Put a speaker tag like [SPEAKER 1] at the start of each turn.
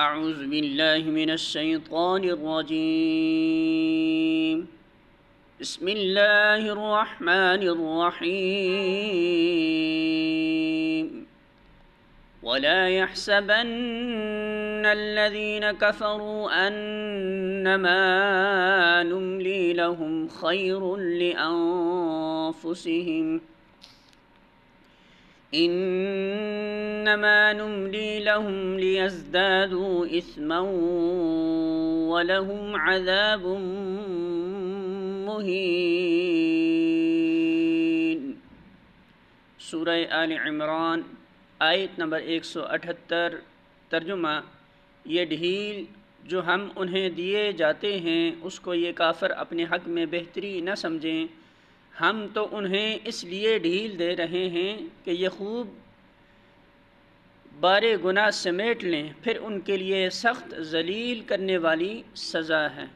[SPEAKER 1] अऊज़ु बिल्लाहि मिनश्शैतानिर्रजीम। बिस्मिल्लाहिर्रहमानिर्रहीम। वला यहसबन्नल्लज़ीन कफ़रू अन्नमा नुम्ली लहुम खैरुल लिअन्फुसिहिम इन्नमा नुम्ली लहुम लियज़्दादू इस्मन वलहुम अज़ाबुम मुहीन। सूरह आल इमरान आयत नंबर 178। तर्जुमा, ये ढील जो हम उन्हें दिए जाते हैं उसको ये काफ़िर अपने हक़ में बेहतरी न समझें। हम तो उन्हें इसलिए ढील दे रहे हैं कि ये खूब बारे गुनाह समेट लें, फिर उनके लिए सख्त जलील करने वाली सज़ा है।